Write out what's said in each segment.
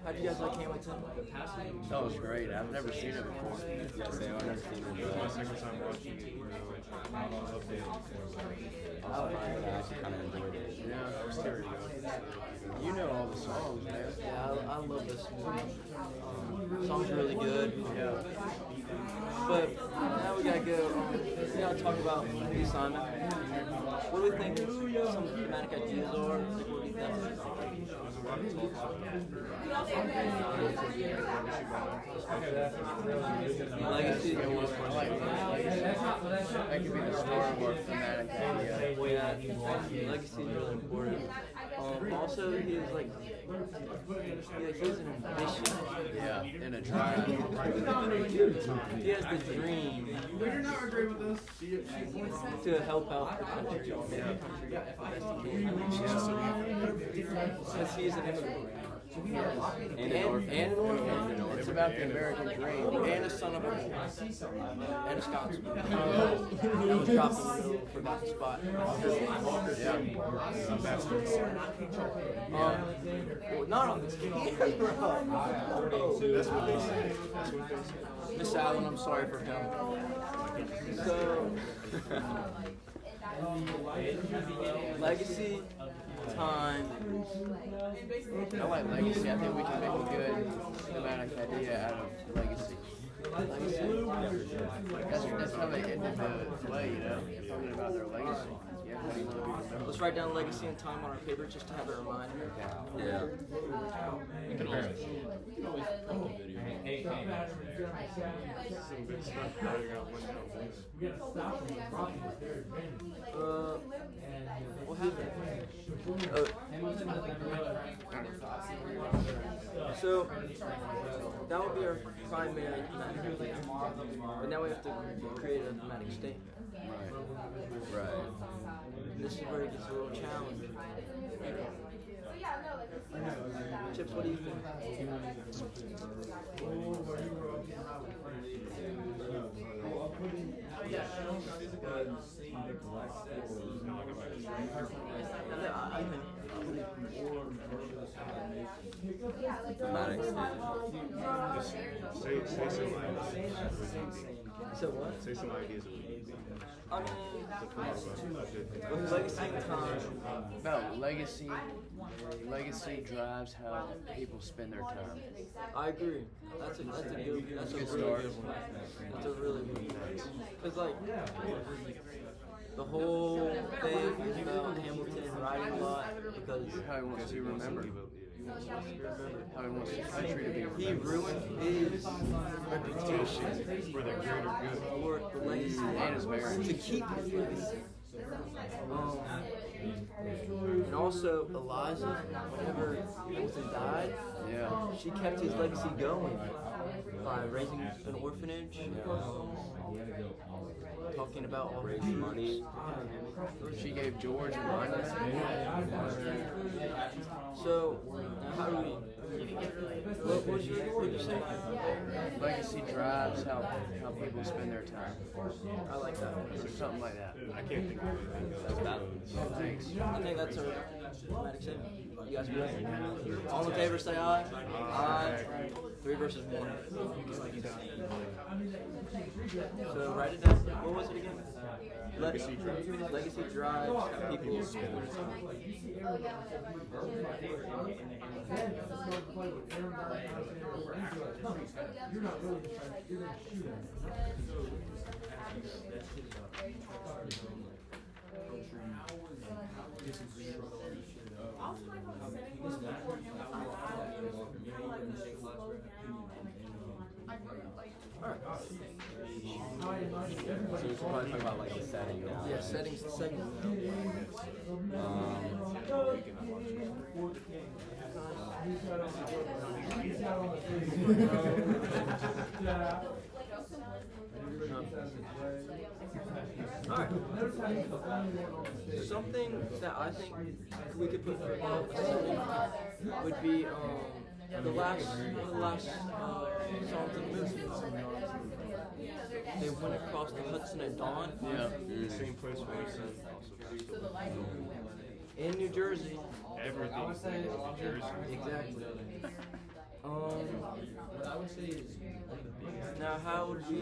How'd you guys like Hamilton? That was great. I've never seen it before. Yeah, same. I've never seen it. My second time watching it, not on update. I actually kind of enjoyed it. Yeah. I was teary though. You know all the songs, man. Yeah, I love this movie. Song's really good. Yeah. But now we gotta go. We gotta talk about the assignment. What do we think some thematic ideas are? Like, what do you think? Legacy. I like Legacy. That could be the story of our thematic idea. Yeah, legacy is really important. Also, he has like, he has an ambition. Yeah, in a drive. He has the dream to help out the country. Because he's an immigrant. And an orphan. It's about the American dream. And a son of a boy. And a Scotsman. That was dropped in the middle, forgot the spot. Yeah. Well, not on this camera. That's what they say. Miss Allen, I'm sorry for him. So, legacy, time. I like Legacy. I think we can make a good thematic idea out of Legacy. That's how they end the play, you know? Talking about their legacy. Yeah, how do you want to be remembered? Let's write down legacy and time on our paper just to have a reminder. Yeah. You can also some good stuff. Now you're gonna win What happened? So, that would be our primary thematic idea. But now we have to create a thematic statement. Right. This is where it gets a little challenging. Chips, what do you think? Thematic Say some ideas. So what? Say some ideas of what you think. I mean, with legacy and time, No, legacy drives how people spend their time. I agree. That's a really good one. That's a really good one. Cause like the whole thing is about Hamilton writing a lot because How he wants to be remembered. How he wants the country to be he remembered. ruined his reputation For the greater good. for the legacy And his marriage. to keep his legacy. And also Eliza, whenever Hamilton died, Yeah. she kept his legacy going by raising an orphanage, talking about all Raising money. She gave George a monument. So, how do we? What would you say? Legacy drives how people spend their time. I like that. Or something like that. I can't think of anything. Thanks. I think that's a dramatic statement. You guys agree? All in favor, say aye. Aye. 3 versus 1. So write it down. What was it again? Legacy drives how people spend their time. So we should probably talk about like the setting now. Yeah, settings and segments. Alright. Something that I think we could put for a setting would be the last songs in the movie. They went across the Hudson at dawn. Yeah. The same place where we said also In New Jersey. everything's in New Jersey. Exactly. Now how would we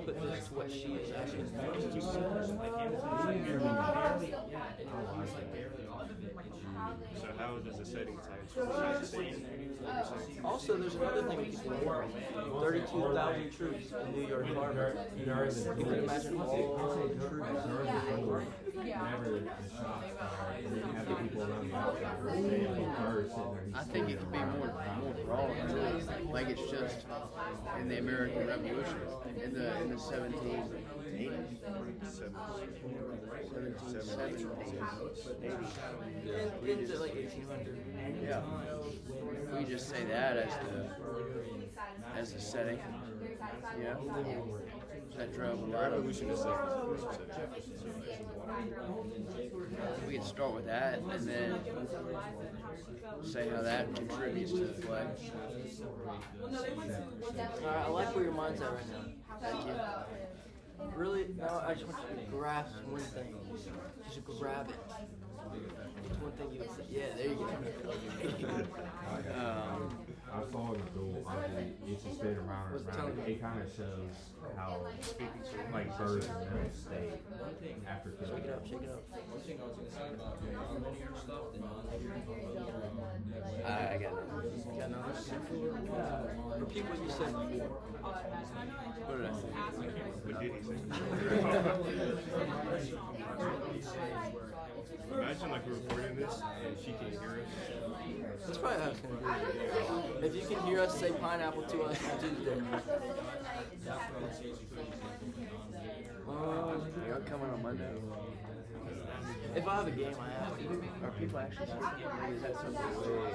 put this to what she is asking for? So how does the setting tie into what she's saying? Also, there's another thing we could do. 32,000 troops in New York Harbor. You can imagine all the troops. I think it could be more broad. Like it's just in the American Revolution in the 1780s. 1770s. Into like 1800. Yeah. We just say that as the setting. Yeah. That drove a lot of. Revolution is like Mm-hmm. We can start with that and then say how that contributes to the play. Alright, I like where your mind's at right now. Thank you. Really, now I just want you to grasp one thing. Just grab it. It's one thing you would say. Yeah, there you go. I saw it go it's just spin around and around. It kind of shows how like birds and them stay Africa. Shake it up, shake it up. I got it. Yeah, no, repeat what you said before. What did I say? what did he say? Imagine like we're recording this and she can hear us. That's probably how it's going to be. If you can hear us say pineapple to us on Tuesday. Y'all coming on Monday? If I have a game, I have to. Are people actually something? Is that something? I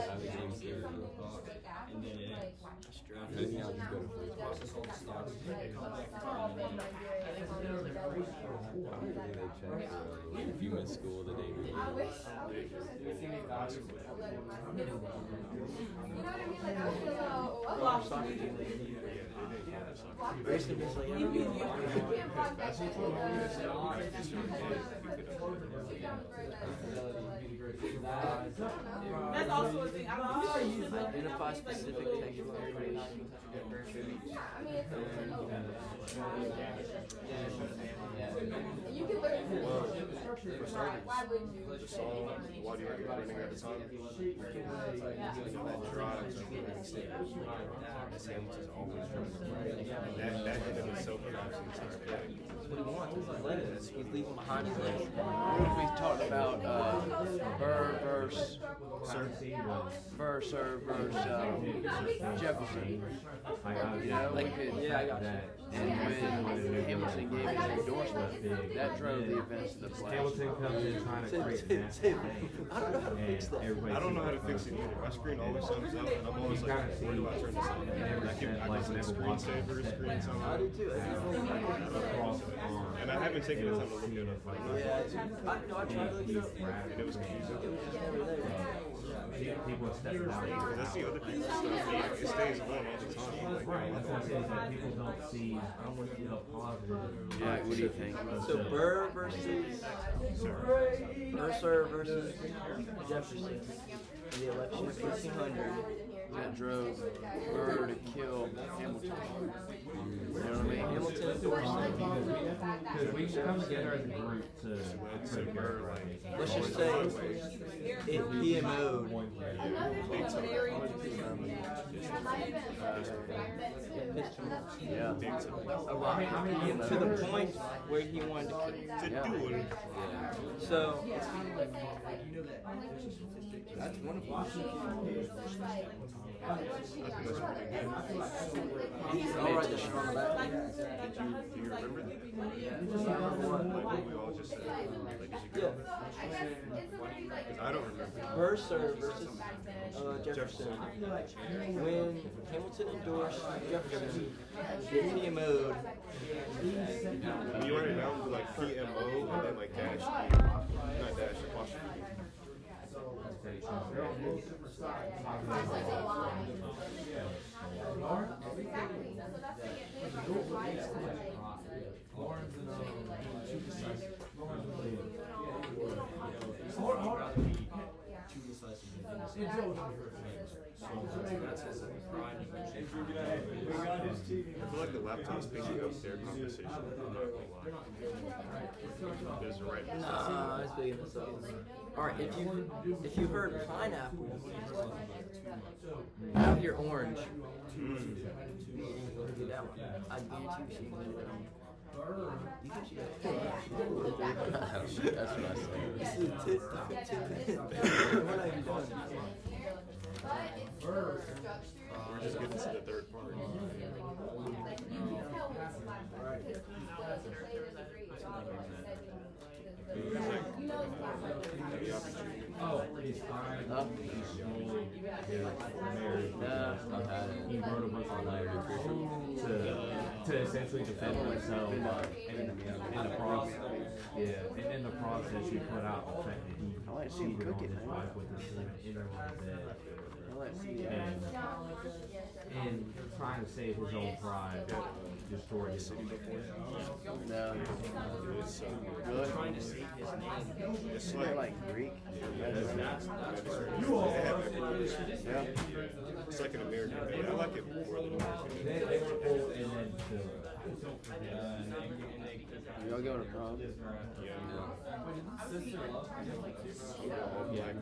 have a game too. I think I'll just go to football. I don't think they check if you miss school the day before. Soccer team. Basically, it's like That's also a thing. I don't know. identify specific textual information. You can learn to why would you? The song, while you're running at the time, that drives up the stage. That's Hamilton's always running right. That in of itself drives the entire play. That's what he wants. He's leaving behind his legs. What if we talked about Burr versus Jefferson? You know, we could. Yeah, I got you. And when Hamilton gave his endorsement, that drove the events of the play. Hamilton comes in trying to create an I don't know how to fix that. I don't know how to fix it either. My screen always comes out, and I'm always like, where do I turn this on? I can screensaver, screen time. I do too. And I haven't taken the time to look it up. Yeah, I tried to look it up. And it was confusing. It was just never there. people step out. That's the other piece of stuff. It stays on all the time. Like, Right, that's what I'm saying, is that people don't see the positive. Yeah, what do you think? So Burr versus Mercer versus Jefferson in the election of 1800. That drove Burr to kill Hamilton. You know what I mean? Hamilton endorsed it. Because we come together as a group to Let's just say it PMO'd. Yeah. A lot. To the point where he wanted to kill. do it. So that's one of them. I think that's really good. I'll write this shit on the back. Do you remember that? Remember what? Like what we all just said? Like, is it good? Because I don't remember. Mercer versus Jefferson. When Hamilton endorsed Jefferson, it PMO'd. When you write it down, like PMO and then like dash, not dash, apostrophe. I feel like the laptop's picking up their conversation. I'm not gonna lie. There's a right. Nah, it's big enough. Alright, if you heard pineapple out of your orange, you can do that one. I guarantee you she can do it. You think she That's what I said. This is a tip. What are you doing? We're just getting to the third part. Oh, he's fine. Huh? He's small. He's married. Nah, I've had it. He wrote a bunch of letters to essentially defend himself. And in the process, and in the process, he put out the fact that he I like to see him cheated cook on it, his man. wife with his in her bed. I like to see that. And trying to save his own pride, destroyed his own. No. It's Good. it's They're like like Greek. yeah. It's like an American bed. I like it more than American. Y'all going to prom? Yeah. All black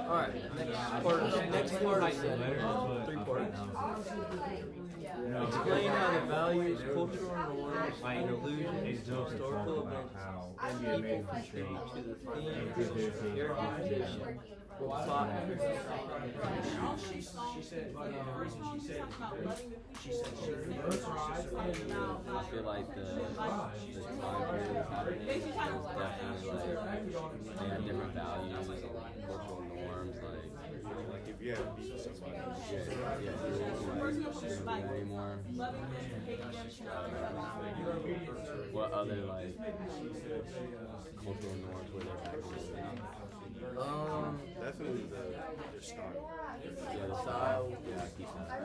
Alright, next part of the 3 parts. Explain how the values, cultural norms, and illusions of historical events and people contribute to the theme of characterization. Plot. I feel like the time period was happening was definitely like they had different values, cultural norms, Like if you had beef with somebody. anymore. What other like cultural norms were there back then? Definitely their style. Yeah, the style. Yeah, I keep that.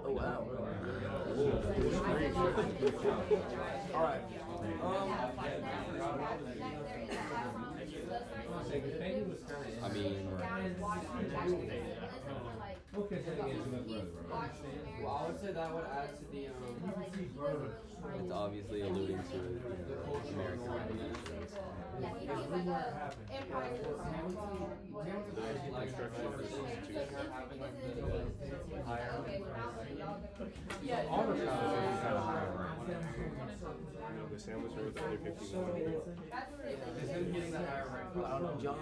Oh wow. Alright. I mean, Well, I would say that would add to the it's obviously alluding to American revolutions. All the stuff is kind of high rank. The sandwich was only 51. I don't know, John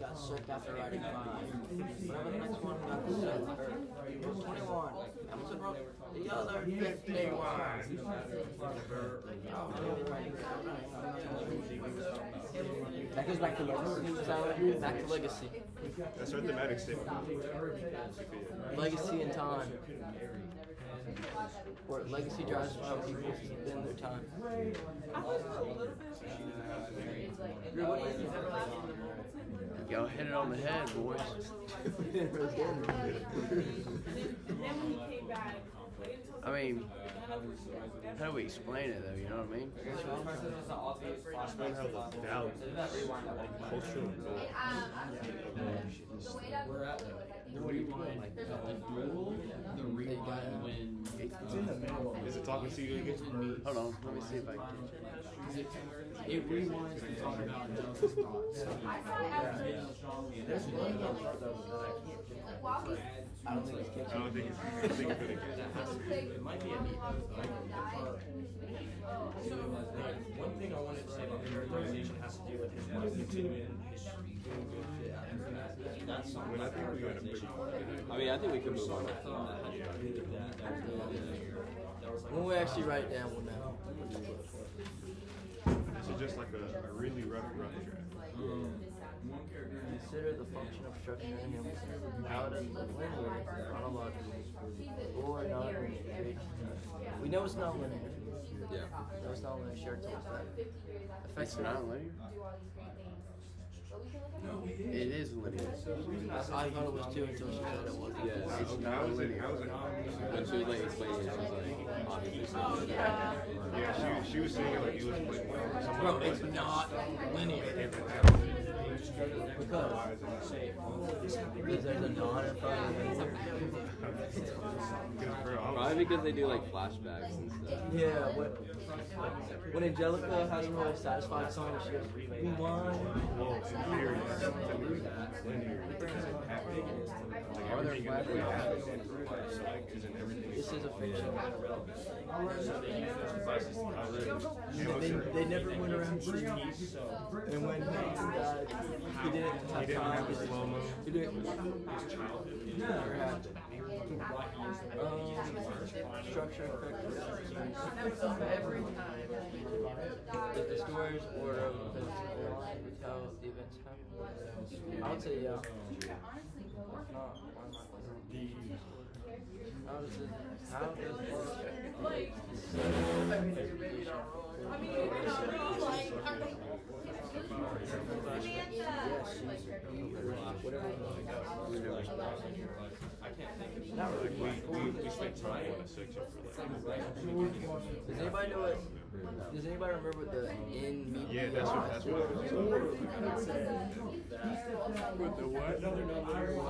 got sick after riding 5. Whatever the next one got sick. 21. Hamilton wrote the other 51. That goes back to legacy. Back to legacy. That's our thematic statement. Legacy and time. Or legacy drives how people spend their time. Y'all hit it on the head, boys. I mean, how do we explain it though, you know what I mean? Explain how the value, cultural norm. Is it talking to you again? Hold on, let me see if I can. it rewinds to talk about Joseph's thoughts. I don't think it's I don't think it's gonna get It might be a neat one thing I wanted to say about characterization has to do with his wife continuing history. That's something I think we got a pretty I mean, I think we could move on. when we actually write it down, we'll know. This is just like a really rough draft. Consider the function of structure in Hamilton. How does the linear, chronological, or non-linear? We know it's not linear. Yeah. No, it's not linear. Sure, told us that. It's not linear. It is linear. I thought it was too until she said it wasn't. Yeah, It's not linear. when she was like explaining it, she was like, obviously it's not linear. Yeah, she was saying it like it was like Bro, it's not linear. Because there's a non in front of it. Probably because they do like flashbacks and stuff. Yeah, when Angelica has her whole satisfied song, she goes, rewind. Are there flashbacks? This is a fiction. They never went around shooting. And when Hamilton died, he didn't have time to slow-mo. He didn't. Never happened. Structure effect. Every time. If the story's order of events align with how the events happen, I would say yeah. If not, why not? How does not really. We spent time on a section for that. Does anybody know what? Does anybody remember what the in media? Yeah, that's what I was With the what?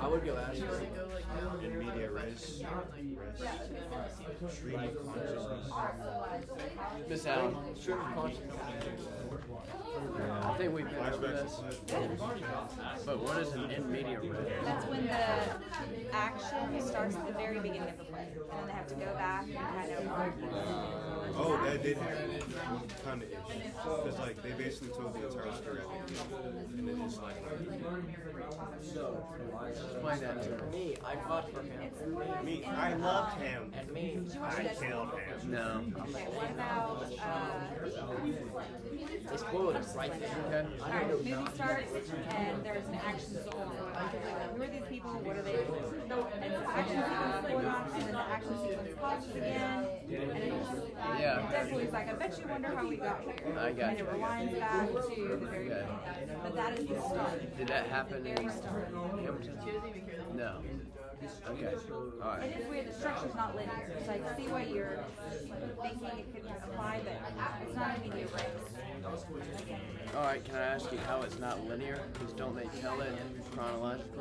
I would go ask her. in media res. Stream of consciousness. Miss Allen. Stream of consciousness. I think we've been over Flashbacks this. and But what is an in media res? That's when the action starts at the very beginning of the play, and then they have to go back and kind of. oh, that did happen. Kind of ish. Because like they basically told the entire story at the beginning, and then it's like. Explain that to For me. me, I fought for him. Me, I loved him. And me, I killed him. No. Okay, what about? they spoiled it right there. Okay. All right, movie starts and there's an action sequence. Who are these people? What are they? And it's action sequence going on, and then the action sequence pauses again, and it's Yeah. definitely like, I bet you wonder how we got here. I got And you. it rewinds back to the very Okay. beginning. But that is the start. Did that happen The in very start. Hamilton? No. Okay. All And right. it's weird, the structure's not linear. So I can see what you're thinking it could apply, but it's not a media race. All right. Can I ask you how it's not linear? Because don't they tell it chronologically?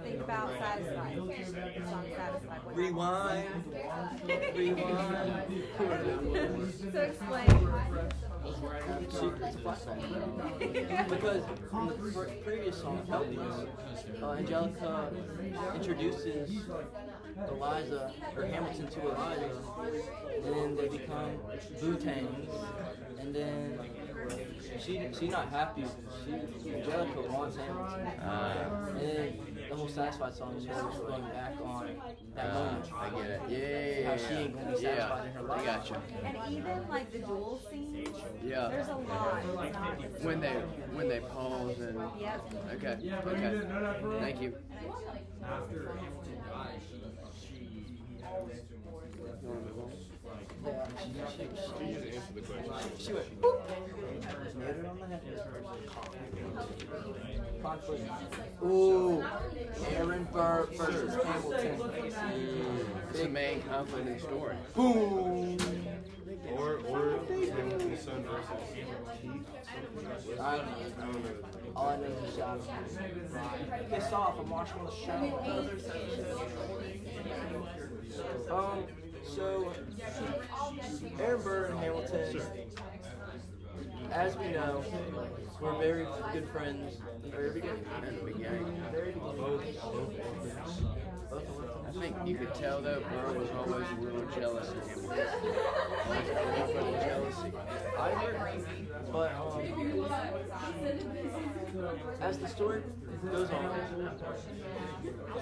Think about Satisfied. The song Satisfied. What Rewind. Rewind. So explain. It's a flashback. Because in the previous song, Helpless, Angelica introduces Eliza, or Hamilton to Eliza, and then they become Wu-Tangs, and then she's not happy. Angelica wants Hamilton. And then the whole Satisfied song is her just going back on that moment. I get it. Yeah. How she ain't gonna be satisfied in her I life. got you. And even like the duel scenes, Yeah. there's a lot. When they pause and. Yep. Okay. Okay. Thank you. After Hamilton died, she Yeah, She just answered the question. she went boop. Just hit it on the head. Conflict. Ooh, Aaron Burr versus Hamilton. It's the main conflict in the story. Boom. Or Hamilton's son versus I don't know. All I know is he shot him. Pissed off. I'm watching the show. So Aaron Burr and Hamilton, as we know, were very good friends. Very beginning. In the beginning. Very beginning. Both of them. I think you could tell though Burr was always a little jealous of him. Like a little bit of jealousy. I agree. But as the story goes on,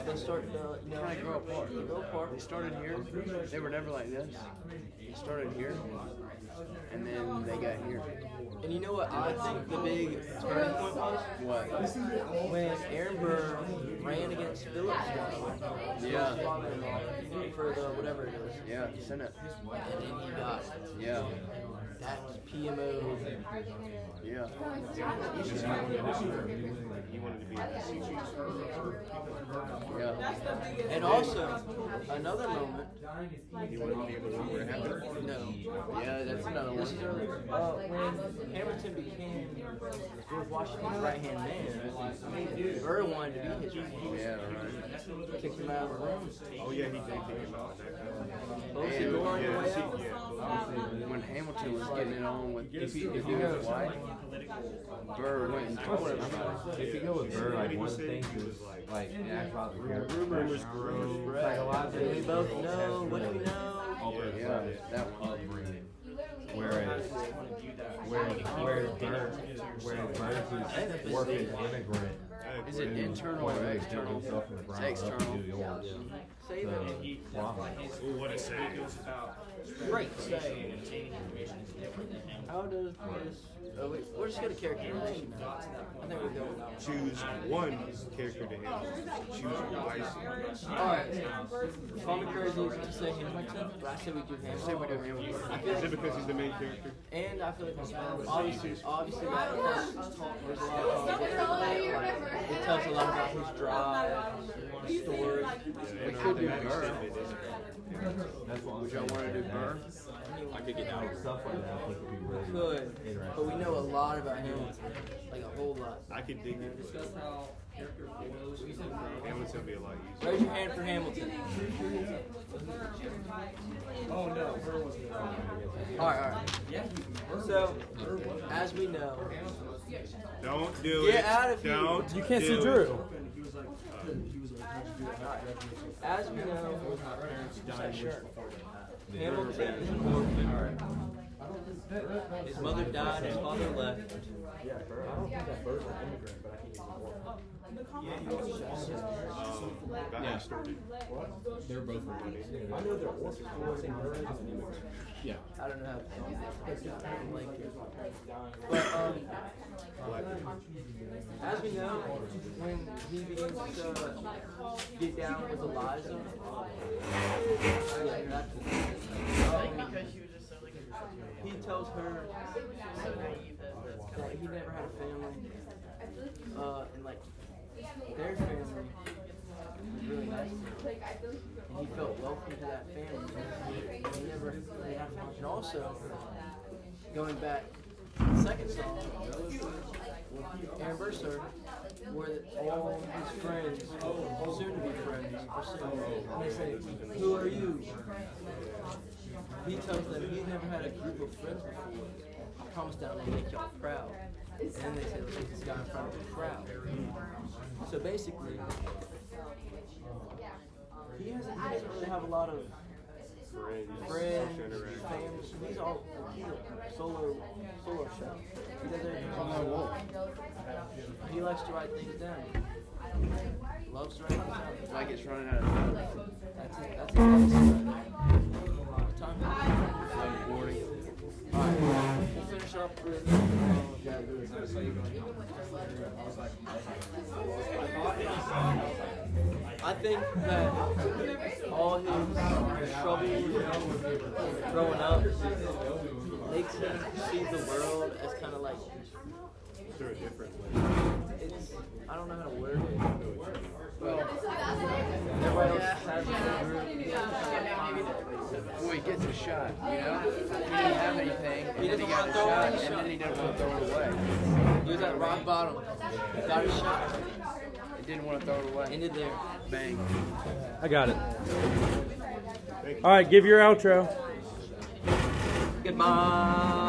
they start Trying to grow apart. They grow apart. They started here. They were never like this. They started here, and then they got here. And you know what I think the big turning point was? What? When Aaron Burr ran against Philip's Yeah. father-in-law for the whatever it is. Yeah, Senate. And then he got Yeah. that PMO. Yeah. he wanted to be in the Yeah. And also, another moment. You want to be able to remember what happened? No. Yeah, that's another This is one. early. When Hamilton became George Washington's right-hand man, Burr wanted to be his right-hand man. Yeah, right. Kicked him out of the room. Oh yeah, he did kick him out. Closed the Yeah, door on the way yeah, out. When Hamilton was getting it on with if he was white, Burr went and told everybody. If you go with Bird, like one said thing he is was like, ask about the character. rumors grow. Like a lot of We things. both know. What do we know? Yeah, that one. Whereas Bird is working immigrant. Is it internal or external? It's external. Say that. What it say? Right. Say and obtaining information is different than him. How does this? Oh, wait, we're just gonna characterization now. I think we're going now. Choose one character to handle. Choose wisely. Alright. Tom encourages to say Hamilton, but I say we do Hamilton. Say we do Hamilton. I feel Is it like, because he's the main character? and I feel like obviously that there's a lot of it tells a lot about his drive, his story. We could do Burr. That's what Would y'all want to do Burr? I could get out. stuff like that. I think would be really Could, interesting. but we know a lot about Hamilton, like a whole lot. I could dig it. Hamilton would be a lot easier. Raise your hand for Hamilton. Oh no, Burr wasn't there. Alright. Yeah, So, as we know, Don't do Get it. out of here. Don't. You can't see do Drew. it. as we know, Hamilton is an orphan. His mother died, his father left. Got extorted. They're both from money. I know they're orphans. I'm not saying Burr is an immigrant. Yeah. I don't know how to I don't like it. But as we know, when he begins to get down with Eliza, he tells her that he never had a family, and like their family was really nice to him, and he felt welcome to that family. He never they had a family. And also, going back to the second song, Aaron Burr started, where all his friends, soon to be friends, are singing, and they say, "Who are you?" He tells them he's never had a group of friends before. I promise that I'll make y'all proud. And then they say, let's get this guy in front of the crowd. So basically, he doesn't really have a lot of friends, family. He's a solo show. He does everything on his own. He likes to write things down. Loves to write things down. Like it's running out of time. That's his legacy. Time. Alright, we'll finish up with I think that all his troubles growing up makes him see the world as kind of like Through a different way. it's I don't know how to word it. Well, everybody else has their group. Well, he gets a shot, you know? He didn't have anything, and then he got a throw shot, away. and then he didn't want to throw it away. He was at rock bottom. Got his shot. He didn't want to throw it away. Ended there. Bang. I got it. All right, give your outro. Goodbye.